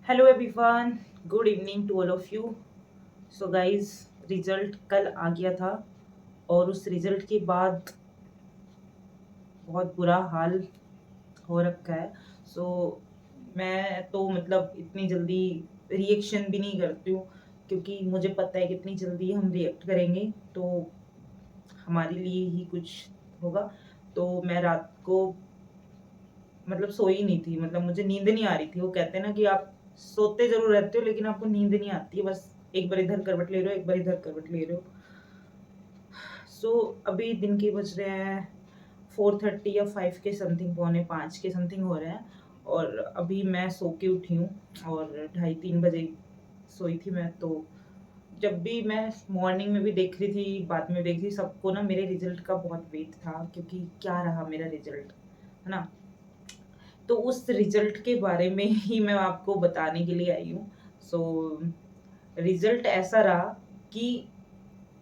Hello everyone, good evening to all of you. So guys, result कल आ गया था और उस रिजल्ट के बाद बहुत बुरा हाल हो रखा है। सो मैं तो मतलब इतनी जल्दी रिएक्शन भी नहीं करती हूँ, क्योंकि मुझे पता है कि इतनी जल्दी हम रिएक्ट करेंगे तो हमारे लिए ही कुछ होगा। तो मैं रात को मतलब सोई नहीं थी, मतलब मुझे नींद नहीं आ रही थी। वो कहते हैं ना कि आप सोते जरूर रहते हो लेकिन आपको नींद नहीं आती है, बस एक बार इधर करवट ले रहे हो, एक बार इधर करवट ले रहे हो। सो अभी दिन के बज रहे हैं 4:30 या 5 के समथिंग, पौने 5 के समथिंग हो रहे हैं। और अभी मैं सो के उठी हूँ और 2:30-3 बजे सोई थी मैं। तो जब भी मैं मॉर्निंग में भी देख रही थी, बाद में देख रही थी, सबको ना मेरे रिजल्ट का बहुत वेट था, क्योंकि क्या रहा मेरा रिजल्ट, है ना। तो उस रिजल्ट के बारे में ही मैं आपको बताने के लिए आई हूँ। सो रिजल्ट ऐसा रहा कि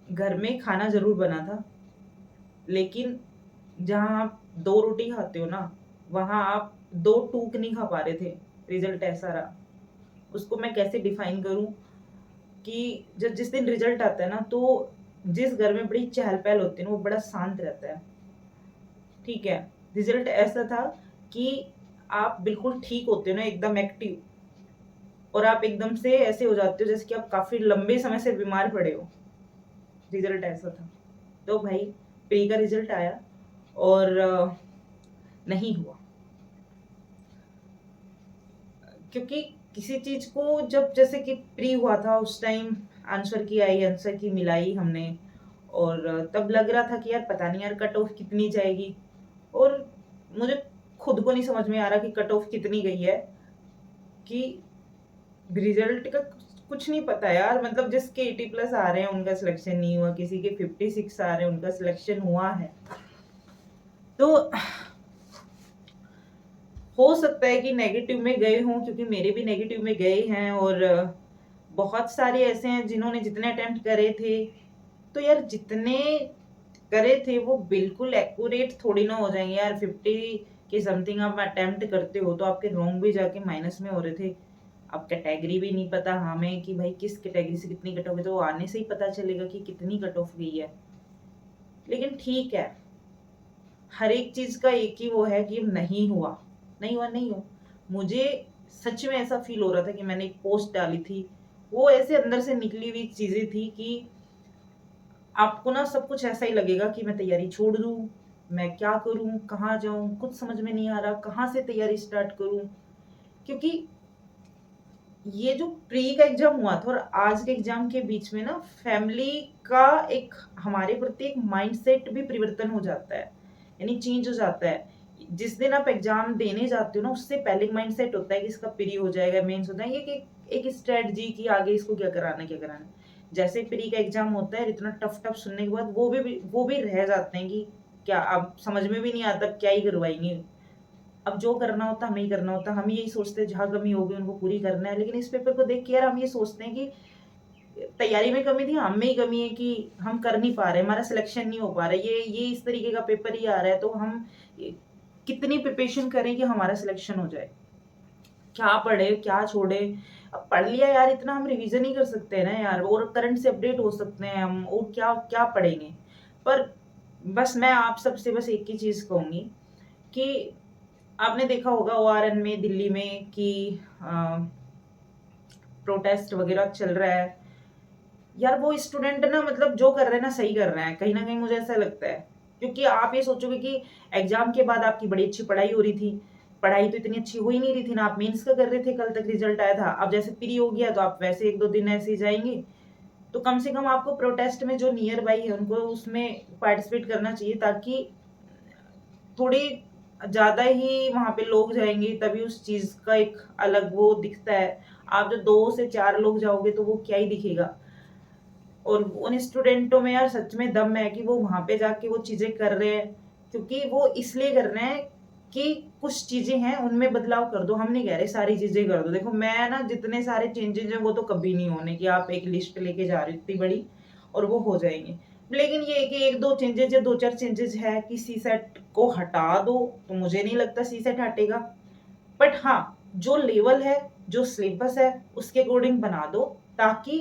घर में खाना ज़रूर बना था, लेकिन जहाँ आप 2 रोटी खाते हो ना, वहाँ आप 2 टूक नहीं खा पा रहे थे। रिजल्ट ऐसा रहा। उसको मैं कैसे डिफाइन करूँ कि जब जिस दिन रिजल्ट आता है ना, तो जिस घर में बड़ी चहल-पहल होती है ना, वो बड़ा शांत रहता है। ठीक है? रिजल्ट ऐसा था कि आप बिल्कुल ठीक होते हो ना, एकदम एक्टिव, और आप एकदम से ऐसे हो जाते हो जैसे कि आप काफ़ी लंबे समय से बीमार पड़े हो। रिज़ल्ट ऐसा था। तो भाई, प्री का रिज़ल्ट आया और नहीं हुआ। क्योंकि किसी चीज़ को जब जैसे कि प्री हुआ था उस टाइम आंसर की आई, आंसर की मिलाई हमने, और तब लग रहा था कि यार पता नहीं यार कट ऑफ कितनी जाएगी। और मुझे खुद को नहीं समझ में आ रहा कि कट ऑफ कितनी गई है, कि रिजल्ट का कुछ नहीं पता यार। मतलब जिसके 80 प्लस आ रहे हैं उनका सिलेक्शन नहीं हुआ, किसी के 56 आ रहे हैं उनका सिलेक्शन हुआ है। तो हो सकता है कि नेगेटिव में गए हों, क्योंकि मेरे भी नेगेटिव में गए हैं। और बहुत सारे ऐसे हैं जिन्होंने जितने अटेम्प्ट करे थे, तो यार जितने करे थे वो बिल्कुल एक्यूरेट थोड़ी ना हो जाएंगे यार। 50 के समथिंग आप अटेम्प्ट करते हो तो आपके रॉन्ग भी जाके माइनस में हो रहे थे। अब कैटेगरी भी नहीं पता हमें कि भाई किस कैटेगरी से कितनी कट ऑफ है, तो आने से ही पता चलेगा कि कितनी कट ऑफ गई है। लेकिन ठीक है, हर एक चीज का एक ही वो है कि नहीं हुआ, नहीं हुआ, नहीं हुआ। मुझे सच में ऐसा फील हो रहा था कि मैंने एक पोस्ट डाली थी, वो ऐसे अंदर से निकली हुई चीजें थी कि आपको ना सब कुछ ऐसा ही लगेगा कि मैं तैयारी छोड़ दूं, मैं क्या करूं, कहाँ जाऊं, कुछ समझ में नहीं आ रहा, कहाँ से तैयारी स्टार्ट करूं। क्योंकि ये जो प्री का एग्जाम हुआ था और आज के एग्जाम के बीच में ना फैमिली का एक हमारे प्रति एक माइंडसेट भी परिवर्तन हो जाता है, यानी चेंज हो जाता है। जिस दिन आप एग्जाम देने जाते हो ना, उससे पहले माइंडसेट होता है कि इसका प्री हो जाएगा, मेंस होता है, ये एक स्ट्रेटजी कि आगे इसको क्या कराना है, क्या कराना है। जैसे प्री का एग्जाम होता है, इतना टफ टफ सुनने के बाद वो भी रह जाते हैं कि क्या अब समझ में भी नहीं आता क्या ही करवाएंगे। अब जो करना होता है हमें ही करना होता है, हम यही सोचते हैं जहाँ कमी होगी उनको पूरी करना है। लेकिन इस पेपर को देख के यार हम ये सोचते हैं कि तैयारी में कमी थी, हम में ही कमी है कि हम कर नहीं पा रहे, हमारा सिलेक्शन नहीं हो पा रहा है। ये इस तरीके का पेपर ही आ रहा है, तो हम कितनी प्रिपरेशन करें कि हमारा सिलेक्शन हो जाए। क्या पढ़े, क्या छोड़े। अब पढ़ लिया यार, इतना हम रिवीजन ही कर सकते हैं ना यार, और करंट से अपडेट हो सकते हैं हम, और क्या क्या पढ़ेंगे। पर बस मैं आप सबसे बस एक ही चीज कहूंगी कि आपने देखा होगा ओआरएन में दिल्ली में कि प्रोटेस्ट वगैरह चल रहा है। यार वो स्टूडेंट ना मतलब जो कर रहे हैं ना सही कर रहे हैं, कहीं ना कहीं मुझे ऐसा लगता है। क्योंकि आप ये सोचोगे कि एग्जाम के बाद आपकी बड़ी अच्छी पढ़ाई हो रही थी, पढ़ाई तो इतनी अच्छी हो ही नहीं रही थी ना, आप मेंस का कर रहे थे, कल तक रिजल्ट आया था। अब जैसे प्री हो गया तो आप वैसे 1-2 दिन ऐसे ही जाएंगे। तो कम से कम आपको प्रोटेस्ट में जो नियर बाई है उनको उसमें पार्टिसिपेट करना चाहिए, ताकि थोड़ी ज़्यादा ही वहाँ पे लोग जाएँगे, तभी उस चीज़ का एक अलग वो दिखता है। आप जो 2 से 4 लोग जाओगे तो वो क्या ही दिखेगा। और उन स्टूडेंटों में यार सच में दम है कि वो वहाँ पे जाके वो चीज़ें कर रहे हैं, क्योंकि वो इसलिए कर रहे हैं कि कुछ चीज़ें हैं उनमें बदलाव कर दो। हम नहीं कह रहे सारी चीज़ें कर दो। देखो मैं ना जितने सारे चेंजेज़ हैं वो तो कभी नहीं होने कि आप एक लिस्ट लेके जा रहे हो इतनी बड़ी और वो हो जाएँगे। लेकिन ये है कि 1-2 चेंजेज़ या 2-4 चेंजेज़ है कि सीसेट को हटा दो, तो मुझे नहीं लगता सीसेट हटेगा। बट हाँ, जो लेवल है जो सिलेबस है उसके अकॉर्डिंग बना दो, ताकि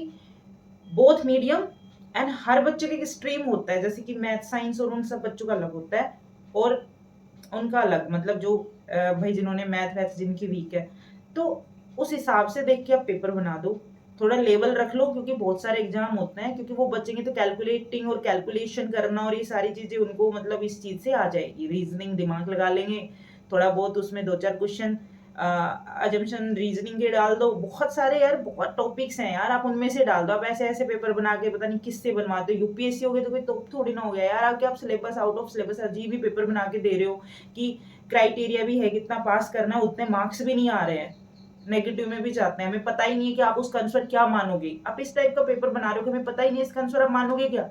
बोथ मीडियम एंड हर बच्चे का एक स्ट्रीम होता है, जैसे कि मैथ साइंस और उन सब बच्चों का अलग होता है और उनका अलग, मतलब जो भाई जिन्होंने मैथ वैथ जिनकी वीक है, तो उस हिसाब से देख के आप पेपर बना दो, थोड़ा लेवल रख लो, क्योंकि बहुत सारे एग्जाम होते हैं, क्योंकि वो बचेंगे तो कैलकुलेटिंग और कैलकुलेशन करना और ये सारी चीजें उनको मतलब इस चीज से आ जाएगी, रीजनिंग दिमाग लगा लेंगे थोड़ा बहुत, उसमें दो चार क्वेश्चन अजम्पशन रीजनिंग के डाल दो, बहुत सारे यार बहुत टॉपिक्स हैं यार, आप उनमें से डाल दो। आप ऐसे ऐसे पेपर बना के पता नहीं किससे बनवाते हो, यूपीएससी हो गए तो कोई तो थोड़ी ना हो गया यार, आके आप सिलेबस आउट ऑफ सिलेबस अजीब ही पेपर बना के दे रहे हो कि क्राइटेरिया भी है कितना पास करना, उतने मार्क्स भी नहीं आ रहे हैं, नेगेटिव में भी जाते हैं, हमें पता ही नहीं है कि आप उसका आंसर क्या मानोगे। आप इस टाइप का पेपर बना रहे हो कि हमें पता ही नहीं है इसका आंसर आप मानोगे क्या,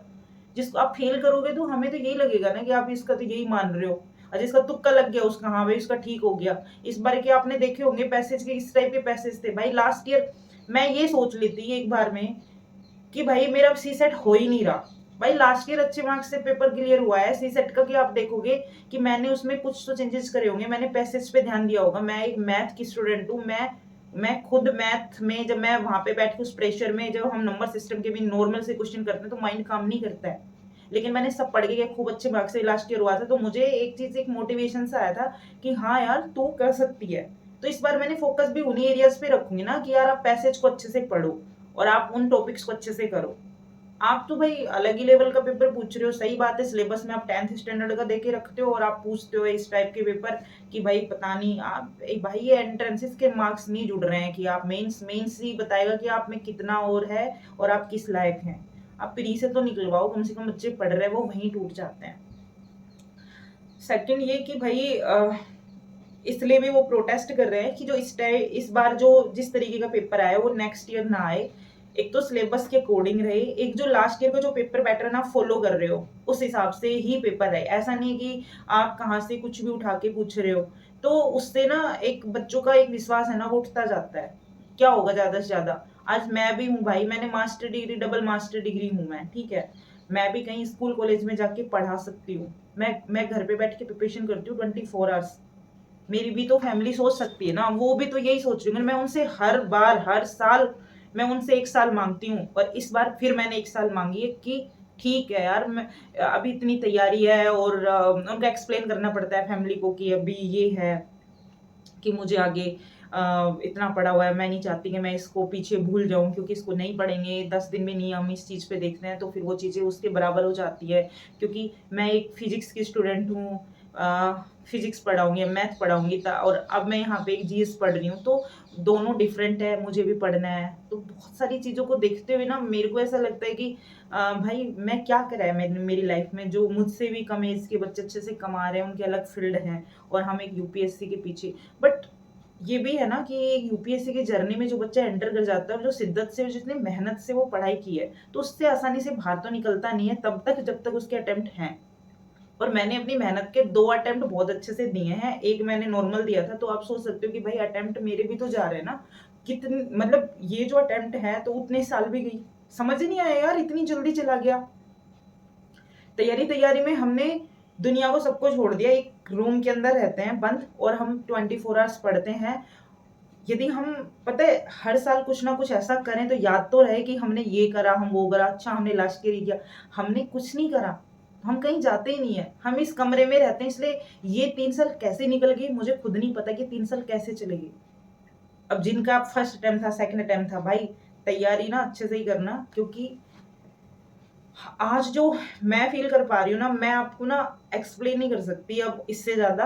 जिसको आप फेल करोगे तो हमें तो यही लगेगा ना कि आप इसका तो यही मान रहे हो, और जिसका तुक्का लग गया उसका हाँ भाई उसका ठीक हो गया। इस बार के आपने देखे होंगे पैसेज के, इस टाइप के पैसेज थे भाई, लास्ट ईयर मैं ये सोच लेती एक बार में कि भाई मेरा सी सेट हो ही नहीं रहा, भाई लास्ट ईयर अच्छे मार्क्स से पेपर क्लियर हुआ है सी सेट का, कि आप देखोगे कि मैंने उसमें कुछ तो चेंजेस करे होंगे, मैंने पैसेज पे ध्यान दिया होगा, मैं एक मैथ की स्टूडेंट हूँ, मैं खुद मैथ में जब मैं वहां पे बैठ के उस प्रेशर में, जब हम नंबर सिस्टम के भी नॉर्मल से क्वेश्चन करते हैं तो माइंड काम नहीं करता है, लेकिन मैंने सब पढ़ के खूब अच्छे मार्क्स से लास्ट ईयर हुआ था, तो मुझे एक चीज एक मोटिवेशन सा आया था कि हाँ यार तू कर सकती है। तो इस बार मैंने फोकस भी उन्हीं एरियाज पे रखूंगी ना कि यार आप पैसेज को अच्छे से पढ़ो और आप उन टॉपिक्स को अच्छे से करो। आप तो भाई अलग ही लेवल का पेपर पूछ रहे हो, सही बात है, सिलेबस में आप 10th स्टैंडर्ड का देके रखते हो और आप पूछते हो इस टाइप के पेपर कि भाई पता नहीं आप भाई ये एंट्रेंसेस के मार्क्स नहीं जुड़ रहे हैं कि आप मेंस ही बताएगा कि आप में कितना और है और आप किस लायक हैं। आप प्री से तो निकलवाओ, कम से कम बच्चे पढ़ रहे हैं वो वहीं टूट जाते हैं। सेकंड ये कि भाई इसलिए भी वो प्रोटेस्ट कर रहे हैं कि जो इस बार जो जिस तरीके का पेपर आया वो नेक्स्ट ईयर ना आए, एक तो सिलेबस के अकॉर्डिंग रहे, एक जो लास्ट ईयर का जो पेपर पैटर्न आप फॉलो कर रहे हो उस हिसाब से ही पेपर रहे, ऐसा नहीं कि आप कहाँ से कुछ भी उठा के पूछ रहे हो, तो उससे ना एक बच्चों का एक विश्वास है ना वो उठता जाता है। क्या होगा ज्यादा से ज्यादा, आज मैं भी हूँ भाई, मैंने master degree double master degree हूँ मैं, ठीक है, मैं भी कहीं स्कूल कॉलेज में जाके पढ़ा सकती हूँ, मैं घर पे बैठ के प्रिपरेशन करती हूँ 24 आवर्स, मेरी भी तो फैमिली सोच सकती है ना, वो भी तो यही सोच रही है, मैं उनसे हर बार हर साल मैं उनसे एक साल मांगती हूँ, और इस बार फिर मैंने एक साल मांगी है कि ठीक है यार, मैं अभी इतनी तैयारी है और उनको एक्सप्लेन करना पड़ता है फैमिली को कि अभी ये है कि मुझे आगे इतना पड़ा हुआ है, मैं नहीं चाहती कि मैं इसको पीछे भूल जाऊं, क्योंकि इसको नहीं पढ़ेंगे 10 दिन में नहीं हम इस चीज़ पे देखते हैं तो फिर वो चीज़ें उसके बराबर हो जाती है, क्योंकि मैं एक फिजिक्स की स्टूडेंट हूँ, फिजिक्स पढ़ाऊंगी मैथ पढ़ाऊंगी और अब मैं यहाँ पे एक जीएस पढ़ रही हूँ, तो दोनों डिफरेंट है, मुझे भी पढ़ना है, तो बहुत सारी चीज़ों को देखते हुए ना मेरे को ऐसा लगता है कि भाई मैं क्या करा है मेरी लाइफ में, जो मुझसे भी कम एज के बच्चे अच्छे से कमा रहे हैं, उनके अलग फील्ड हैं और हम एक यूपीएससी के पीछे, बट ये भी है ना कि यूपीएससी की जर्नी में जो बच्चा एंटर कर जाता है, जो शिद्दत से जितनी मेहनत से वो पढ़ाई की है, तो उससे आसानी से बाहर तो निकलता नहीं है तब तक जब तक उसके अटेम्प्ट हैं। और मैंने अपनी मेहनत के 2 अटेम्प्ट बहुत अच्छे से दिए हैं, एक मैंने नॉर्मल दिया था, तो आप सोच सकते हो कि भाई अटेम्प्ट मेरे भी तो जा रहे हैं ना, कितने मतलब ये जो अटेम्प्ट है तो उतने साल भी गई, समझ ही नहीं आया यार इतनी जल्दी चला गया। तैयारी तैयारी में हमने दुनिया को सबको छोड़ दिया, एक रूम के अंदर रहते हैं बंद और हम 24 आवर्स पढ़ते हैं। यदि हम पता है हर साल कुछ ना कुछ ऐसा करें तो याद तो रहे कि हमने ये करा, हम वो करा, अच्छा हमने लास्ट ईयर किया, हमने कुछ नहीं करा, हम कहीं जाते ही नहीं है, हम इस कमरे में रहते हैं, इसलिए ये 3 साल कैसे निकल गए मुझे खुद नहीं पता कि 3 साल कैसे चले गए। अब जिनका फर्स्ट अटेम्प्ट था सेकंड अटेम्प्ट था, भाई तैयारी ना अच्छे से ही करना, क्योंकि आज जो मैं फील कर पा रही हूँ ना, मैं आपको ना एक्सप्लेन नहीं कर सकती अब इससे ज्यादा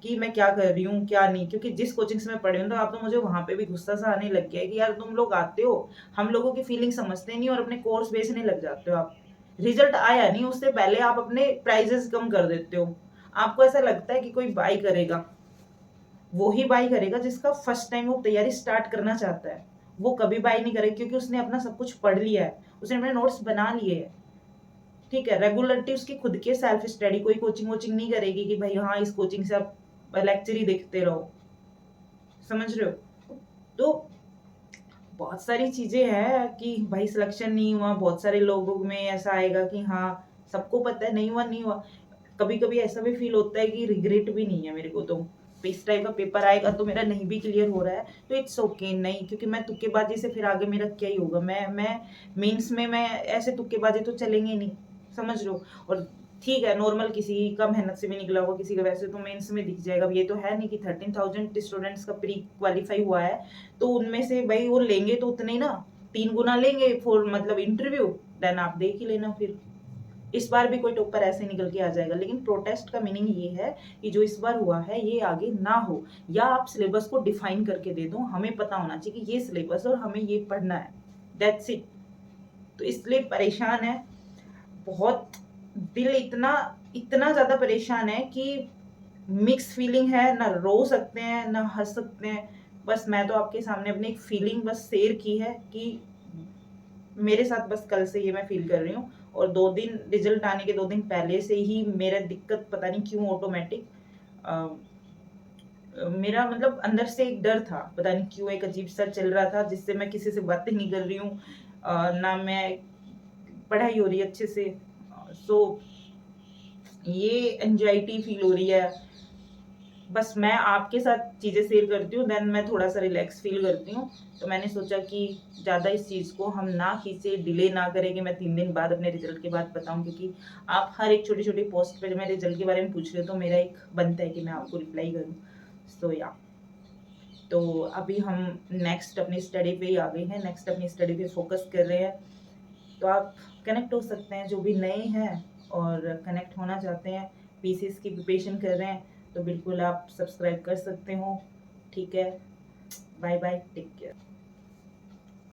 कि मैं क्या कर रही हूँ क्या नहीं, क्योंकि जिस कोचिंग से मैं पढ़ी हूँ तो आप तो मुझे वहां पे भी गुस्सा सा आने लग गया है कि यार तुम लोग आते हो, हम लोगों की फीलिंग समझते नहीं और अपने कोर्स बेचने लग जाते हो आप, रिजल्ट आया नहीं उससे पहले आप अपने प्राइजेस कम कर देते हो, आपको ऐसा लगता है कि कोई बाई करेगा, वो ही बाई करेगा जिसका फर्स्ट टाइम वो तैयारी स्टार्ट करना चाहता है, वो कभी बाई नहीं करेगा क्योंकि उसने अपना सब कुछ पढ़ लिया है, उसने अपने नोट्स बना लिए है, ठीक है, रेगुलरिटी उसकी खुद के सेल्फ स्टडी, कोई कोचिंग वोचिंग नहीं करेगी कि भाई हाँ इस कोचिंग से आप लेक्चर ही देखते रहो, समझ रहे हो। तो बहुत सारी चीजें हैं कि भाई सिलेक्शन नहीं हुआ, बहुत सारे लोगों में ऐसा आएगा कि हाँ सबको पता है नहीं हुआ नहीं हुआ, कभी कभी ऐसा भी फील होता है कि रिग्रेट भी नहीं है मेरे को, तो इस टाइप का पेपर आएगा तो मेरा नहीं भी क्लियर हो रहा है तो इट्स ओके नहीं, क्योंकि मैं तुक्केबाजी से फिर आगे मेरा क्या ही होगा। मैं मेंस में मैं ऐसे तुक्केबाजी तो चलेंगे नहीं, समझ लो। और ठीक है, नॉर्मल किसी का मेहनत से भी निकला होगा, किसी का वैसे तो मेंस में दिख जाएगा। ये तो है नहीं कि 13,000 स्टूडेंट्स का प्री क्वालिफाई हुआ है तो उनमें से भाई वो लेंगे तो उतने ही ना, 3 गुना लेंगे फॉर मतलब इंटरव्यू। देन आप देख ही लेना फिर, इस बार भी कोई टॉपर ऐसे निकल के आ जाएगा। लेकिन प्रोटेस्ट का मीनिंग ये है कि जो इस बार हुआ है ये आगे ना हो, या आप सिलेबस को डिफाइन करके दे दो, हमें पता होना चाहिए कि ये सिलेबस और हमें ये पढ़ना है, दैट्स इट। तो इसलिए परेशान है बहुत, दिल इतना इतना ज्यादा परेशान है कि मिक्स फीलिंग है, ना रो सकते हैं ना हंस सकते हैं। बस मैं तो आपके सामने अपनी एक फीलिंग बस शेयर की है कि मेरे साथ बस कल से ये मैं फील कर रही हूँ। और 2 दिन रिजल्ट आने के 2 दिन पहले से ही मेरा दिक्कत पता नहीं क्यों ऑटोमेटिक मेरा मतलब अंदर से एक डर था, पता नहीं क्यों एक अजीब सा चल रहा था, जिससे मैं किसी से बातें नहीं कर रही हूँ, ना मैं पढ़ाई हो रही है अच्छे से। सो ये एंजाइटी फील हो रही है। बस मैं आपके साथ चीज़ें शेयर करती हूँ, देन मैं थोड़ा सा रिलैक्स फील करती हूँ। तो मैंने सोचा कि ज़्यादा इस चीज़ को हम ना खींचे, डिले ना करें कि मैं 3 दिन बाद अपने रिजल्ट के बाद बताऊँ, क्योंकि आप हर एक छोटी छोटी पोस्ट पर मेरे रिजल्ट के बारे में पूछ रहे हो तो मेरा एक बनता है कि मैं आपको रिप्लाई करूँ। सो या, तो अभी हम नेक्स्ट अपनी स्टडी पे ही आ गए हैं, नेक्स्ट अपनी स्टडी पे फोकस कर रहे हैं। तो आप कनेक्ट हो सकते हैं जो भी नए हैं और कनेक्ट होना चाहते हैं, पीसीएस की प्रिपरेशन कर रहे हैं, तो बिल्कुल आप सब्सक्राइब कर सकते हो। ठीक है, बाय बाय, टेक केयर।